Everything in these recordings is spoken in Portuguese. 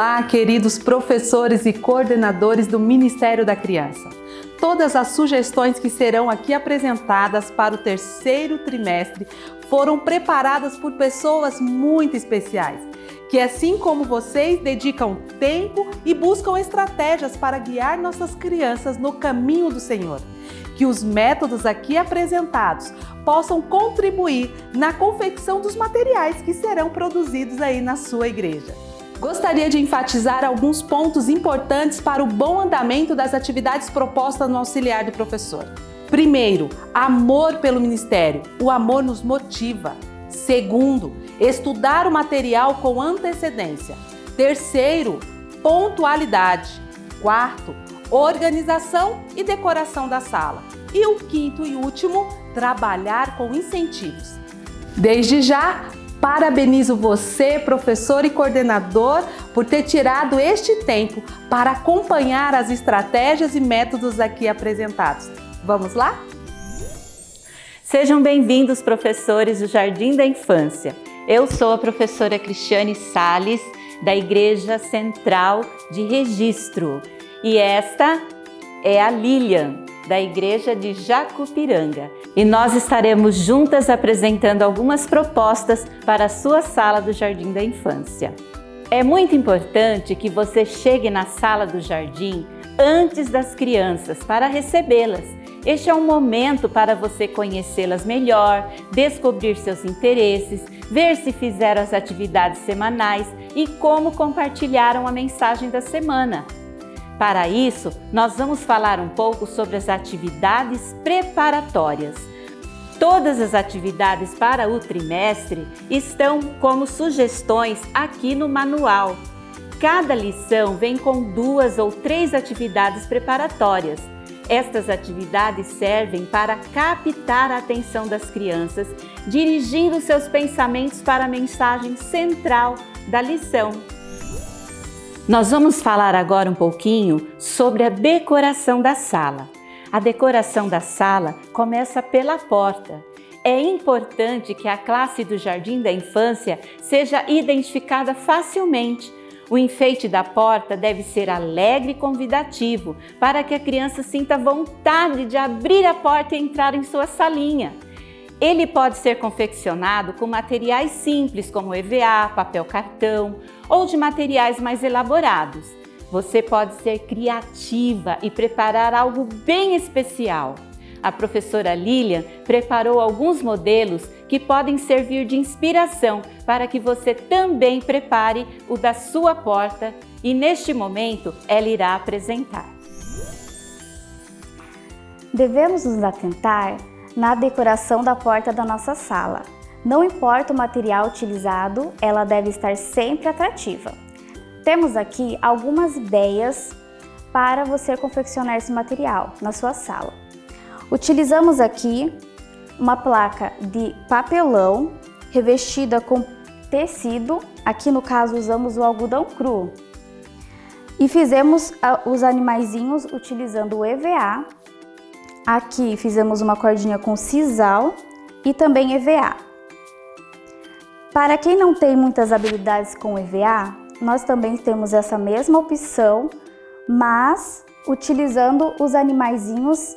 Olá, queridos professores e coordenadores do Ministério da Criança. Todas as sugestões que serão aqui apresentadas para o terceiro trimestre foram preparadas por pessoas muito especiais, que assim como vocês dedicam tempo e buscam estratégias para guiar nossas crianças no caminho do Senhor. Que os métodos aqui apresentados possam contribuir na confecção dos materiais que serão produzidos aí na sua igreja. Gostaria de enfatizar alguns pontos importantes para o bom andamento das atividades propostas no auxiliar do professor. Primeiro, amor pelo ministério. O amor nos motiva. Segundo, estudar o material com antecedência. Terceiro, pontualidade. Quarto, organização e decoração da sala. E o quinto e último, trabalhar com incentivos. Desde já, parabenizo você, professor e coordenador, por ter tirado este tempo para acompanhar as estratégias e métodos aqui apresentados. Vamos lá? Sejam bem-vindos, professores do Jardim da Infância. Eu sou a professora Cristiane Salles, da Igreja Central de Registro. E esta é a Lilian, da Igreja de Jacupiranga. E nós estaremos juntas apresentando algumas propostas para a sua sala do Jardim da Infância. É muito importante que você chegue na sala do jardim antes das crianças para recebê-las. Este é um momento para você conhecê-las melhor, descobrir seus interesses, ver se fizeram as atividades semanais e como compartilharam a mensagem da semana. Para isso, nós vamos falar um pouco sobre as atividades preparatórias. Todas as atividades para o trimestre estão como sugestões aqui no manual. Cada lição vem com 2 ou 3 atividades preparatórias. Estas atividades servem para captar a atenção das crianças, dirigindo seus pensamentos para a mensagem central da lição. Nós vamos falar agora um pouquinho sobre a decoração da sala. A decoração da sala começa pela porta. É importante que a classe do Jardim da Infância seja identificada facilmente. O enfeite da porta deve ser alegre e convidativo, para que a criança sinta vontade de abrir a porta e entrar em sua salinha. Ele pode ser confeccionado com materiais simples como EVA, papel cartão ou de materiais mais elaborados. Você pode ser criativa e preparar algo bem especial. A professora Lilian preparou alguns modelos que podem servir de inspiração para que você também prepare o da sua porta e neste momento ela irá apresentar. Devemos nos atentar na decoração da porta da nossa sala. Não importa o material utilizado, ela deve estar sempre atrativa. Temos aqui algumas ideias para você confeccionar esse material na sua sala. Utilizamos aqui uma placa de papelão revestida com tecido, aqui no caso usamos o algodão cru. E fizemos os animaizinhos utilizando o EVA. Aqui fizemos uma cordinha com sisal e também EVA. Para quem não tem muitas habilidades com EVA, nós também temos essa mesma opção, mas utilizando os animaizinhos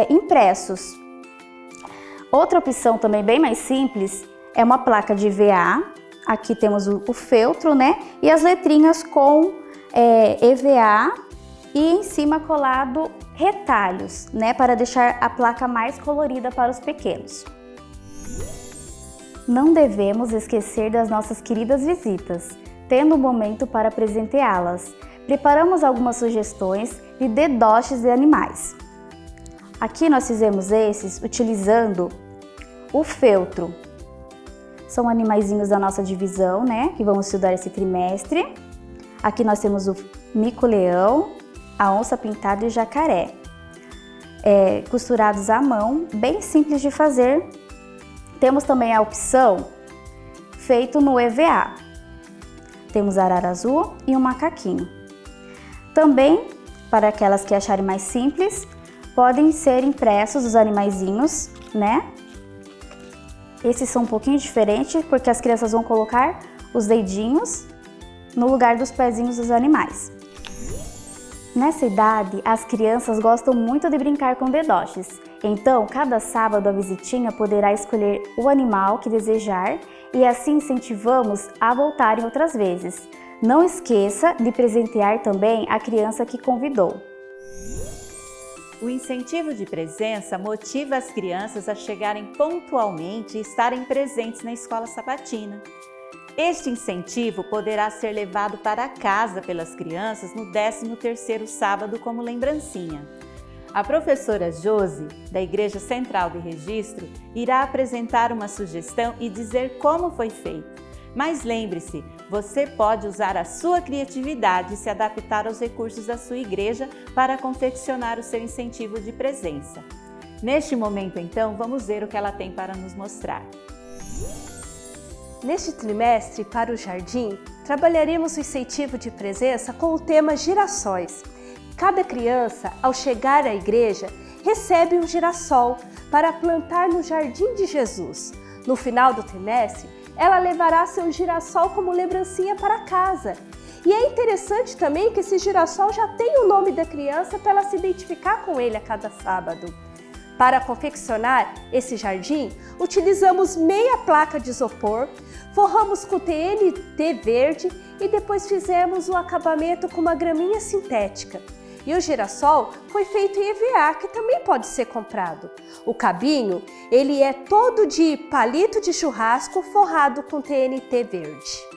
impressos. Outra opção também bem mais simples é uma placa de EVA. Aqui temos o feltro, né? E as letrinhas com EVA e em cima colado retalhos, né? Para deixar a placa mais colorida para os pequenos. Não devemos esquecer das nossas queridas visitas, tendo um momento para presenteá-las. Preparamos algumas sugestões de dedoches de animais. Aqui nós fizemos esses utilizando o feltro. São animaizinhos da nossa divisão, né? Que vamos estudar esse trimestre. Aqui nós temos o mico-leão, a onça pintada e o jacaré. Costurados à mão, bem simples de fazer. Temos também a opção feito no EVA. Temos a arara azul e um macaquinho. Também, para aquelas que acharem mais simples, podem ser impressos os animaizinhos, né? Esses são um pouquinho diferentes, porque as crianças vão colocar os dedinhos no lugar dos pezinhos dos animais. Nessa idade, as crianças gostam muito de brincar com dedoches. Então, cada sábado a visitinha poderá escolher o animal que desejar e assim incentivamos a voltarem outras vezes. Não esqueça de presentear também a criança que convidou. O incentivo de presença motiva as crianças a chegarem pontualmente e estarem presentes na escola sabatina. Este incentivo poderá ser levado para casa pelas crianças no 13º sábado como lembrancinha. A professora Josi, da Igreja Central de Registro, irá apresentar uma sugestão e dizer como foi feito. Mas lembre-se, você pode usar a sua criatividade e se adaptar aos recursos da sua igreja para confeccionar o seu incentivo de presença. Neste momento, então, vamos ver o que ela tem para nos mostrar. Neste trimestre, para o jardim, trabalharemos o incentivo de presença com o tema girassóis. Cada criança, ao chegar à igreja, recebe um girassol para plantar no Jardim de Jesus. No final do trimestre, ela levará seu girassol como lembrancinha para casa. E é interessante também que esse girassol já tem o nome da criança para ela se identificar com ele a cada sábado. Para confeccionar esse jardim, utilizamos meia placa de isopor, forramos com TNT verde e depois fizemos o acabamento com uma graminha sintética. E o girassol foi feito em EVA, que também pode ser comprado. O cabinho, ele é todo de palito de churrasco forrado com TNT verde.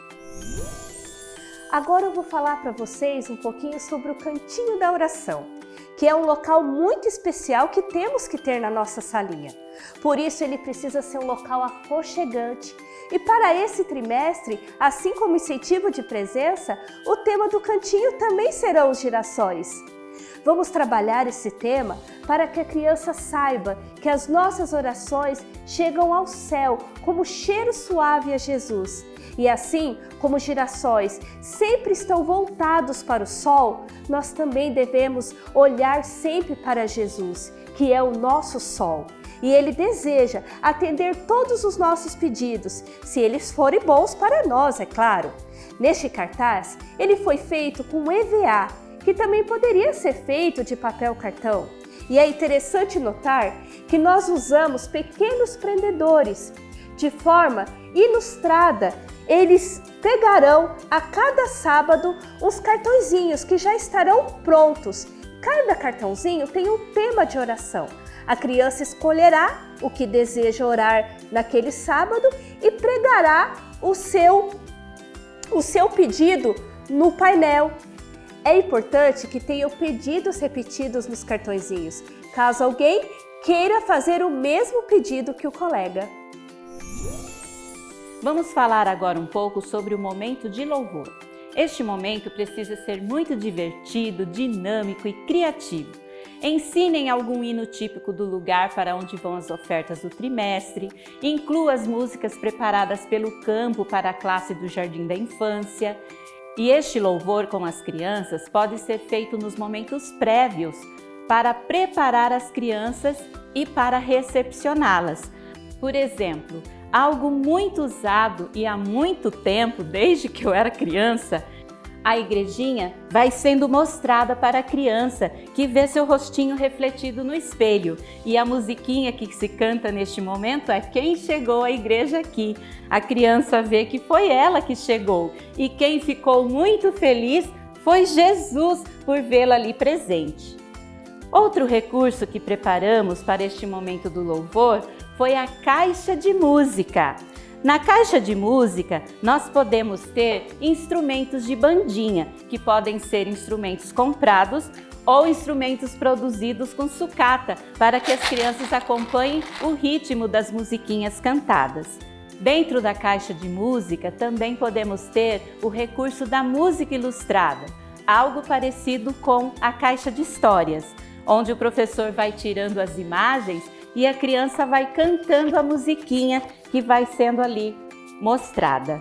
Agora eu vou falar para vocês um pouquinho sobre o Cantinho da Oração, que é um local muito especial que temos que ter na nossa salinha. Por isso ele precisa ser um local aconchegante. E para esse trimestre, assim como incentivo de presença, o tema do cantinho também serão os girassóis. Vamos trabalhar esse tema para que a criança saiba que as nossas orações chegam ao céu como cheiro suave a Jesus. E assim como os girassóis sempre estão voltados para o sol, nós também devemos olhar sempre para Jesus, que é o nosso sol. E Ele deseja atender todos os nossos pedidos, se eles forem bons para nós, é claro. Neste cartaz, ele foi feito com EVA, que também poderia ser feito de papel cartão. E é interessante notar que nós usamos pequenos prendedores, de forma ilustrada. Eles pegarão a cada sábado uns cartõezinhos que já estarão prontos. Cada cartãozinho tem um tema de oração. A criança escolherá o que deseja orar naquele sábado e pregará o seu pedido no painel. É importante que tenham pedidos repetidos nos cartõezinhos, caso alguém queira fazer o mesmo pedido que o colega. Vamos falar agora um pouco sobre o momento de louvor. Este momento precisa ser muito divertido, dinâmico e criativo. Ensinem algum hino típico do lugar para onde vão as ofertas do trimestre, inclua as músicas preparadas pelo campo para a classe do Jardim da Infância. E este louvor com as crianças pode ser feito nos momentos prévios para preparar as crianças e para recepcioná-las. Por exemplo, algo muito usado e há muito tempo, desde que eu era criança, a igrejinha vai sendo mostrada para a criança que vê seu rostinho refletido no espelho. E a musiquinha que se canta neste momento é Quem Chegou à Igreja Aqui. A criança vê que foi ela que chegou e quem ficou muito feliz foi Jesus por vê-la ali presente. Outro recurso que preparamos para este momento do louvor foi a caixa de música. Na caixa de música, nós podemos ter instrumentos de bandinha, que podem ser instrumentos comprados ou instrumentos produzidos com sucata, para que as crianças acompanhem o ritmo das musiquinhas cantadas. Dentro da caixa de música, também podemos ter o recurso da música ilustrada, algo parecido com a caixa de histórias, onde o professor vai tirando as imagens e a criança vai cantando a musiquinha que vai sendo ali mostrada.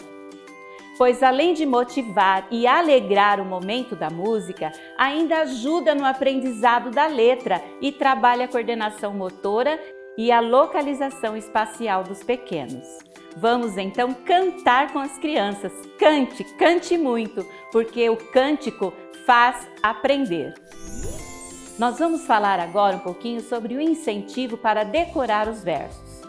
Pois além de motivar e alegrar o momento da música, ainda ajuda no aprendizado da letra e trabalha a coordenação motora e a localização espacial dos pequenos. Vamos então cantar com as crianças. Cante, cante muito, porque o cântico faz aprender. Nós vamos falar agora um pouquinho sobre o incentivo para decorar os versos.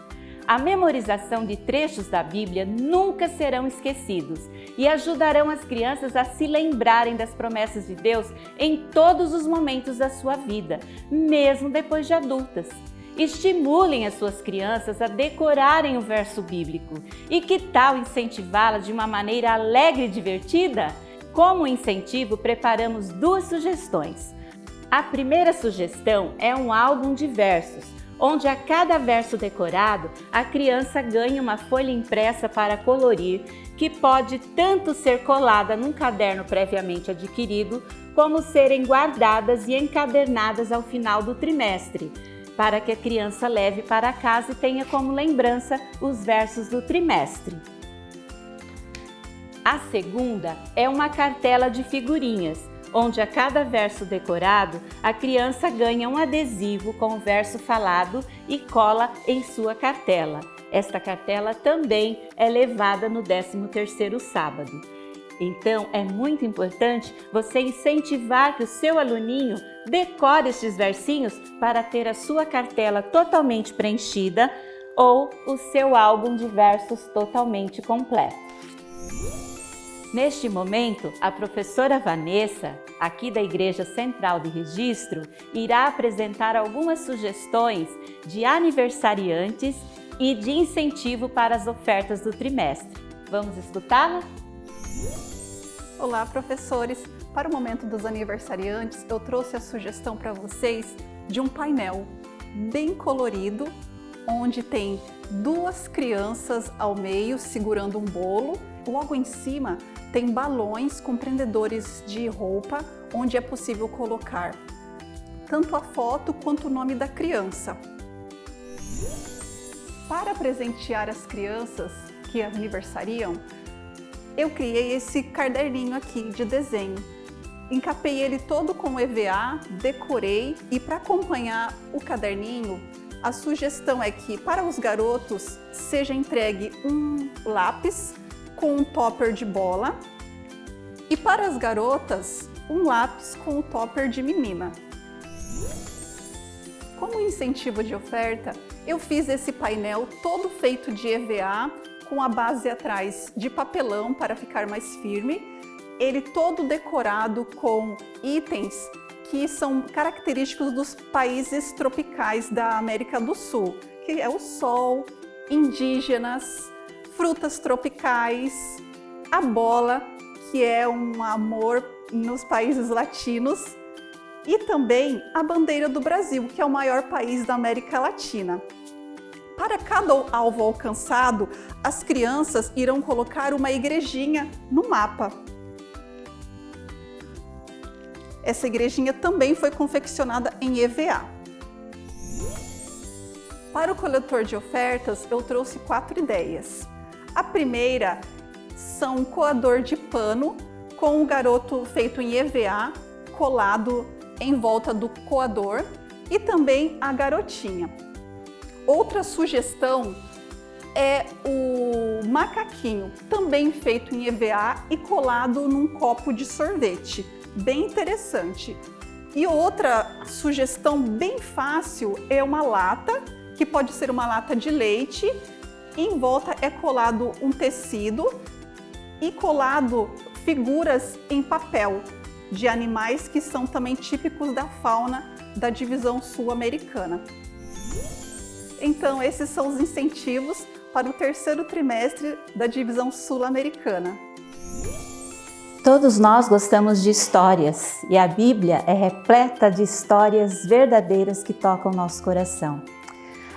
A memorização de trechos da Bíblia nunca serão esquecidos e ajudarão as crianças a se lembrarem das promessas de Deus em todos os momentos da sua vida, mesmo depois de adultas. Estimulem as suas crianças a decorarem o verso bíblico. E que tal incentivá-las de uma maneira alegre e divertida? Como incentivo, preparamos 2 sugestões. A primeira sugestão é um álbum de versos, onde a cada verso decorado, a criança ganha uma folha impressa para colorir, que pode tanto ser colada num caderno previamente adquirido, como serem guardadas e encadernadas ao final do trimestre, para que a criança leve para casa e tenha como lembrança os versos do trimestre. A segunda é uma cartela de figurinhas, onde a cada verso decorado, a criança ganha um adesivo com o verso falado e cola em sua cartela. Esta cartela também é levada no 13º sábado. Então, é muito importante você incentivar que o seu aluninho decore estes versinhos para ter a sua cartela totalmente preenchida ou o seu álbum de versos totalmente completo. Neste momento, a professora Vanessa, aqui da Igreja Central de Registro, irá apresentar algumas sugestões de aniversariantes e de incentivo para as ofertas do trimestre. Vamos escutá-la? Olá, professores! Para o momento dos aniversariantes, eu trouxe a sugestão para vocês de um painel bem colorido, onde tem 2 crianças ao meio segurando um bolo. Logo em cima tem balões com prendedores de roupa, onde é possível colocar tanto a foto quanto o nome da criança. Para presentear as crianças que aniversariam, eu criei esse caderninho aqui de desenho. Encapei ele todo com EVA, decorei e para acompanhar o caderninho, a sugestão é que para os garotos seja entregue um lápis com um topper de bola e para as garotas um lápis com o topper de menina. Como incentivo de oferta, eu fiz esse painel todo feito de EVA com a base atrás de papelão para ficar mais firme, ele todo decorado com itens que são característicos dos países tropicais da América do Sul, que é o sol, indígenas, frutas tropicais, a bola, que é um amor nos países latinos, e também a bandeira do Brasil, que é o maior país da América Latina. Para cada alvo alcançado, as crianças irão colocar uma igrejinha no mapa. Essa igrejinha também foi confeccionada em EVA. Para o coletor de ofertas, eu trouxe 4 ideias. A primeira são um coador de pano com o garoto feito em EVA, colado em volta do coador, e também a garotinha. Outra sugestão é o macaquinho, também feito em EVA e colado num copo de sorvete. Bem interessante. E outra sugestão bem fácil é uma lata, que pode ser uma lata de leite. Em volta é colado um tecido e colado figuras em papel de animais que são também típicos da fauna da divisão sul-americana. Então, esses são os incentivos para o 3º trimestre da divisão sul-americana. Todos nós gostamos de histórias e a Bíblia é repleta de histórias verdadeiras que tocam nosso coração.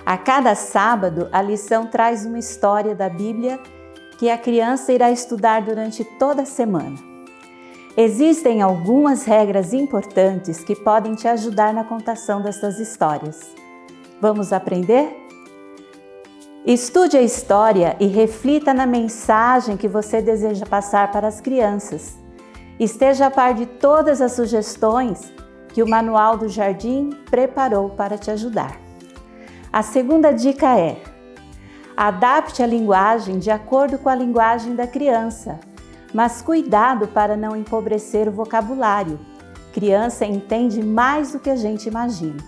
A cada sábado, a lição traz uma história da Bíblia que a criança irá estudar durante toda a semana. Existem algumas regras importantes que podem te ajudar na contação dessas histórias. Vamos aprender? Estude a história e reflita na mensagem que você deseja passar para as crianças. Esteja a par de todas as sugestões que o Manual do Jardim preparou para te ajudar. A segunda dica é: adapte a linguagem de acordo com a linguagem da criança, mas cuidado para não empobrecer o vocabulário. Criança entende mais do que a gente imagina.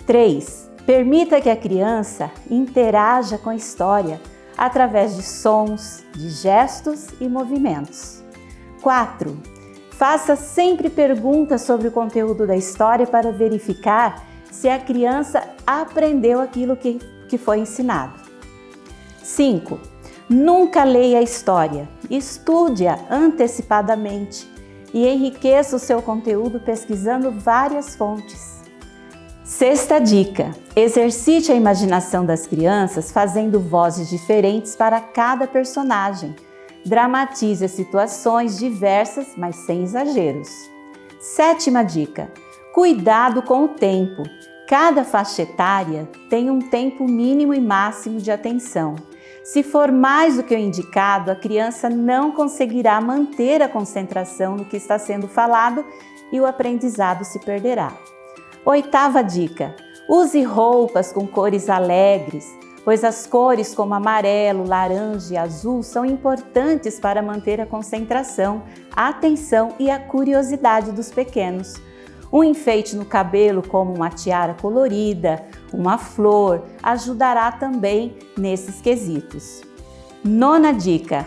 3. Permita que a criança interaja com a história através de sons, de gestos e movimentos. 4. Faça sempre perguntas sobre o conteúdo da história para verificar se a criança aprendeu aquilo que foi ensinado. 5. Nunca leia a história, estude-a antecipadamente e enriqueça o seu conteúdo pesquisando várias fontes. Sexta dica: exercite a imaginação das crianças fazendo vozes diferentes para cada personagem. Dramatize as situações diversas, mas sem exageros. Sétima dica: cuidado com o tempo. Cada faixa etária tem um tempo mínimo e máximo de atenção. Se for mais do que o indicado, a criança não conseguirá manter a concentração no que está sendo falado e o aprendizado se perderá. Oitava dica: use roupas com cores alegres, pois as cores como amarelo, laranja e azul são importantes para manter a concentração, a atenção e a curiosidade dos pequenos. Um enfeite no cabelo, como uma tiara colorida, uma flor, ajudará também nesses quesitos. Nona dica: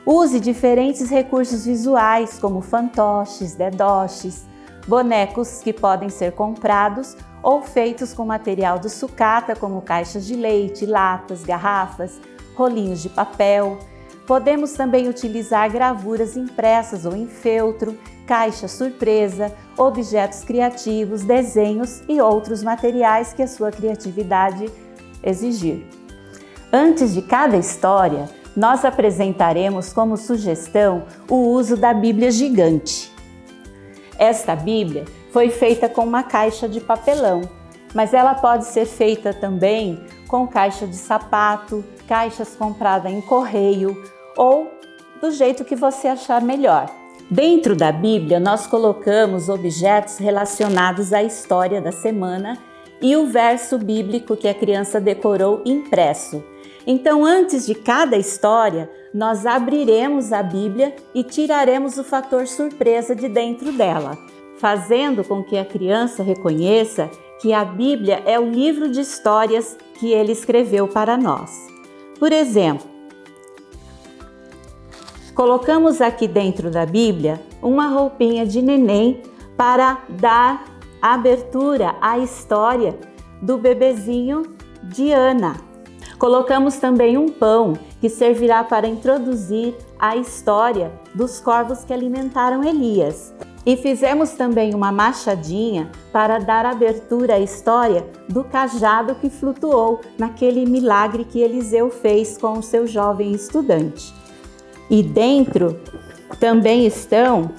use diferentes recursos visuais, como fantoches, dedoches, bonecos que podem ser comprados ou feitos com material de sucata, como caixas de leite, latas, garrafas, rolinhos de papel. Podemos também utilizar gravuras impressas ou em feltro, caixa surpresa, objetos criativos, desenhos e outros materiais que a sua criatividade exigir. Antes de cada história, nós apresentaremos como sugestão o uso da Bíblia gigante. Esta Bíblia foi feita com uma caixa de papelão, mas ela pode ser feita também com caixa de sapato, caixas compradas em correio ou do jeito que você achar melhor. Dentro da Bíblia, nós colocamos objetos relacionados à história da semana e o verso bíblico que a criança decorou impresso. Então, antes de cada história, nós abriremos a Bíblia e tiraremos o fator surpresa de dentro dela, fazendo com que a criança reconheça que a Bíblia é o livro de histórias que ele escreveu para nós. Por exemplo, colocamos aqui dentro da Bíblia uma roupinha de neném para dar abertura à história do bebezinho de Ana. Colocamos também um pão que servirá para introduzir a história dos corvos que alimentaram Elias. E fizemos também uma machadinha para dar abertura à história do cajado que flutuou naquele milagre que Eliseu fez com o seu jovem estudante. E dentro também estão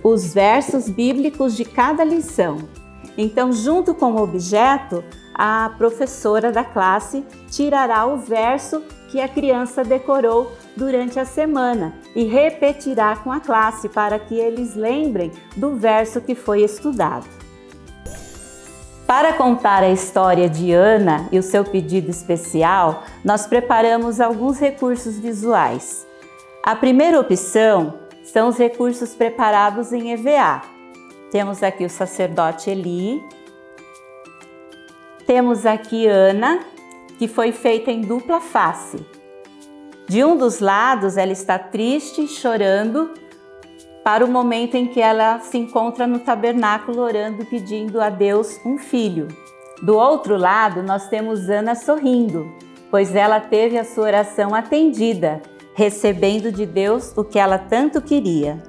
os versos bíblicos de cada lição. Então, junto com o objeto, a professora da classe tirará o verso que a criança decorou durante a semana e repetirá com a classe para que eles lembrem do verso que foi estudado. Para contar a história de Ana e o seu pedido especial, nós preparamos alguns recursos visuais. A primeira opção são os recursos preparados em EVA. Temos aqui o sacerdote Eli. Temos aqui Ana, que foi feita em dupla face. De um dos lados, ela está triste, chorando, para o momento em que ela se encontra no tabernáculo orando, pedindo a Deus um filho. Do outro lado, nós temos Ana sorrindo, pois ela teve a sua oração atendida, recebendo de Deus o que ela tanto queria.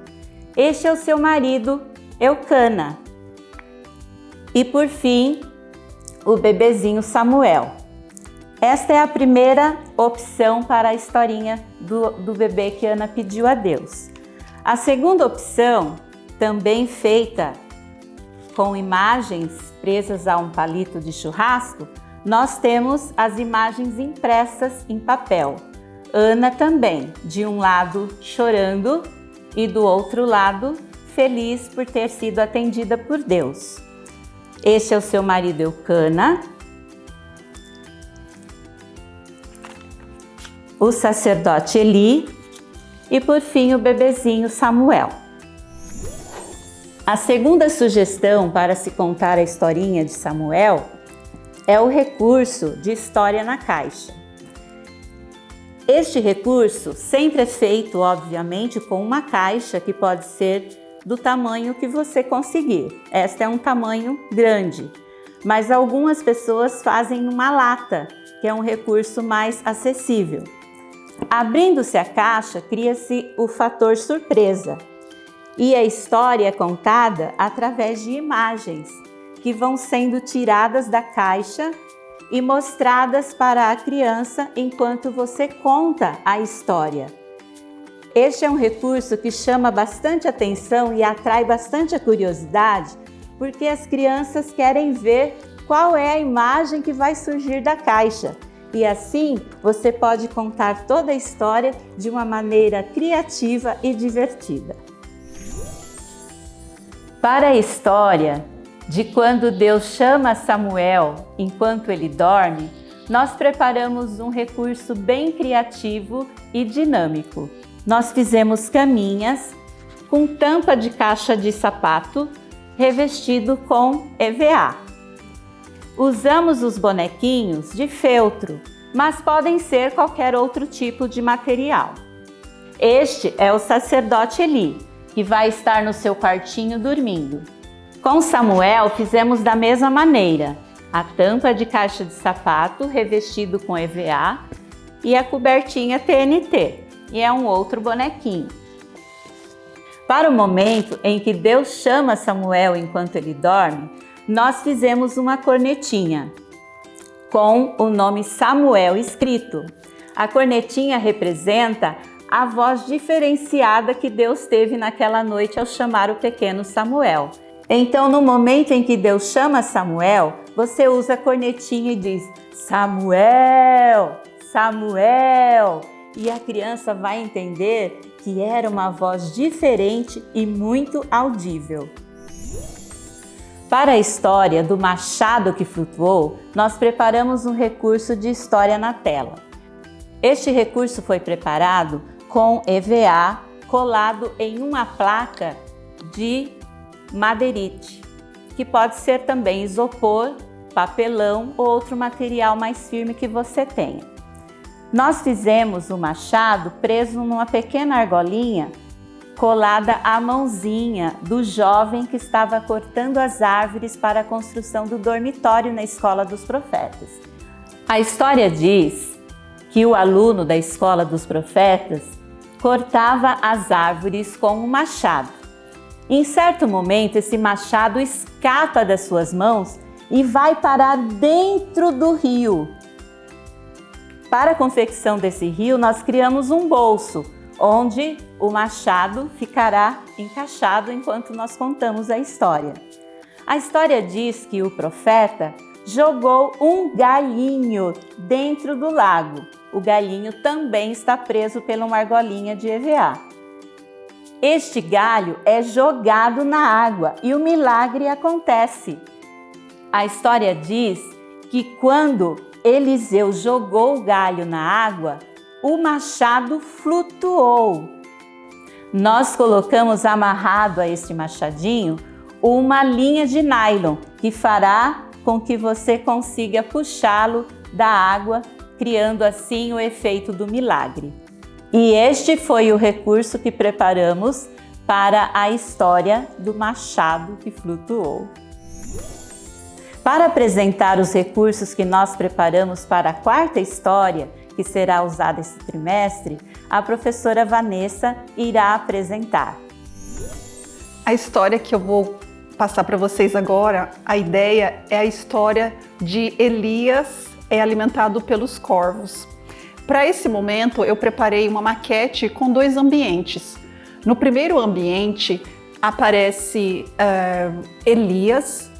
Este é o seu marido, Eucana. E por fim, o bebezinho Samuel. Esta é a primeira opção para a historinha do bebê que Ana pediu a Deus. A segunda opção, também feita com imagens presas a um palito de churrasco, nós temos as imagens impressas em papel. Ana também, de um lado chorando e do outro lado feliz por ter sido atendida por Deus. Este é o seu marido Eucana, o sacerdote Eli e, por fim, o bebezinho Samuel. A segunda sugestão para se contar a historinha de Samuel é o recurso de história na caixa. Este recurso sempre é feito, obviamente, com uma caixa que pode ser do tamanho que você conseguir. Esta é um tamanho grande, mas algumas pessoas fazem numa lata, que é um recurso mais acessível. Abrindo-se a caixa, cria-se o fator surpresa e a história é contada através de imagens que vão sendo tiradas da caixa e mostradas para a criança enquanto você conta a história. Este é um recurso que chama bastante atenção e atrai bastante a curiosidade, porque as crianças querem ver qual é a imagem que vai surgir da caixa. E assim você pode contar toda a história de uma maneira criativa e divertida. Para a história de quando Deus chama Samuel enquanto ele dorme, nós preparamos um recurso bem criativo e dinâmico. Nós fizemos caminhas com tampa de caixa de sapato revestido com EVA. Usamos os bonequinhos de feltro, mas podem ser qualquer outro tipo de material. Este é o sacerdote Eli, que vai estar no seu quartinho dormindo. Com Samuel fizemos da mesma maneira, a tampa de caixa de sapato revestido com EVA e a cobertinha TNT, e é um outro bonequinho. Para o momento em que Deus chama Samuel enquanto ele dorme, nós fizemos uma cornetinha com o nome Samuel escrito. A cornetinha representa a voz diferenciada que Deus teve naquela noite ao chamar o pequeno Samuel. Então, no momento em que Deus chama Samuel, você usa a cornetinha e diz: Samuel, Samuel. E a criança vai entender que era uma voz diferente e muito audível. Para a história do machado que flutuou, nós preparamos um recurso de história na tela. Este recurso foi preparado com EVA colado em uma placa de madeirite, que pode ser também isopor, papelão ou outro material mais firme que você tenha. Nós fizemos o machado preso numa pequena argolinha colada à mãozinha do jovem que estava cortando as árvores para a construção do dormitório na Escola dos Profetas. A história diz que o aluno da Escola dos Profetas cortava as árvores com um machado. Em certo momento, esse machado escapa das suas mãos e vai parar dentro do rio. Para a confecção desse rio, nós criamos um bolso, onde o machado ficará encaixado enquanto nós contamos a história. A história diz que o profeta jogou um galinho dentro do lago. O galinho também está preso pela uma argolinha de EVA. Este galho é jogado na água e o milagre acontece. A história diz que quando Eliseu jogou o galho na água, o machado flutuou. Nós colocamos amarrado a este machadinho uma linha de nylon que fará com que você consiga puxá-lo da água, criando assim o efeito do milagre. E este foi o recurso que preparamos para a história do machado que flutuou. Para apresentar os recursos que nós preparamos para a quarta história, que será usada esse trimestre, a professora Vanessa irá apresentar. A história que eu vou passar para vocês agora, a ideia é a história de Elias alimentado pelos corvos. Para esse momento, eu preparei uma maquete com dois ambientes. No primeiro ambiente, aparece Elias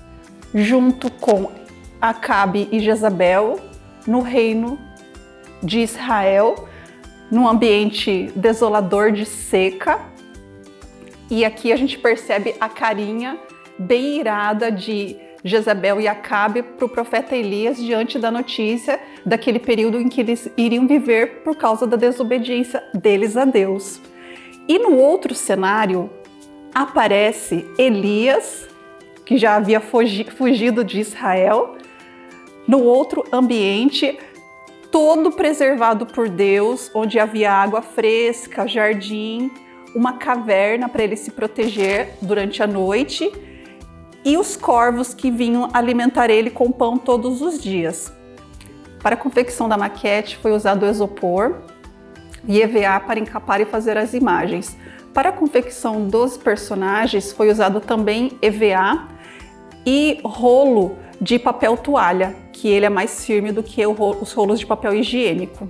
junto com Acabe e Jezabel no reino de Israel, num ambiente desolador de seca. E aqui a gente percebe a carinha bem irada de Jezabel e Acabe para o profeta Elias diante da notícia daquele período em que eles iriam viver por causa da desobediência deles a Deus. E no outro cenário aparece Elias, que já havia fugido de Israel, no outro ambiente, todo preservado por Deus, onde havia água fresca, jardim, uma caverna para ele se proteger durante a noite e os corvos que vinham alimentar ele com pão todos os dias. Para a confecção da maquete foi usado isopor e EVA para encapar e fazer as imagens. Para a confecção dos personagens foi usado também EVA e rolo de papel toalha, que ele é mais firme do que os rolos de papel higiênico.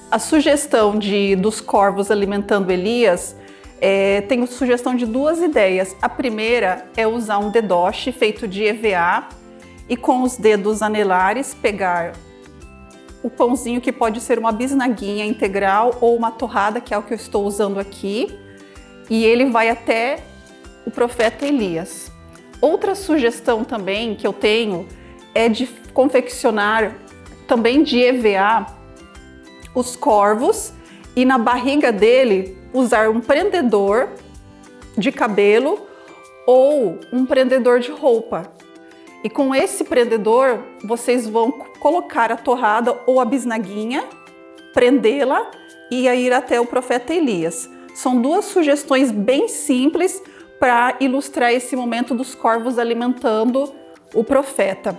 A sugestão dos corvos alimentando Elias, tem sugestão de duas ideias. A primeira é usar um dedoche feito de EVA e com os dedos anelares pegar o pãozinho, que pode ser uma bisnaguinha integral ou uma torrada, que é o que eu estou usando aqui, e ele vai até o profeta Elias. Outra sugestão também que eu tenho é de confeccionar também de EVA os corvos e na barriga dele usar um prendedor de cabelo ou um prendedor de roupa. E com esse prendedor vocês vão colocar a torrada ou a bisnaguinha, prendê-la e ir até o profeta Elias. São duas sugestões bem simples para ilustrar esse momento dos corvos alimentando o profeta.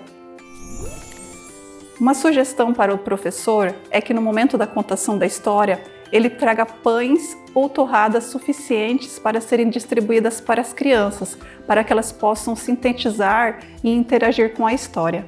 Uma sugestão para o professor é que no momento da contação da história, ele traga pães ou torradas suficientes para serem distribuídas para as crianças, para que elas possam sintetizar e interagir com a história.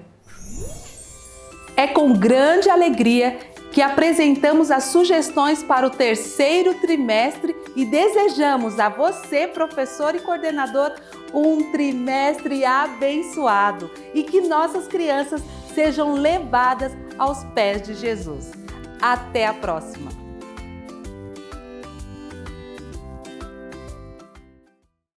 É com grande alegria que apresentamos as sugestões para o terceiro trimestre e desejamos a você, professor e coordenador, um trimestre abençoado e que nossas crianças sejam levadas aos pés de Jesus. Até a próxima!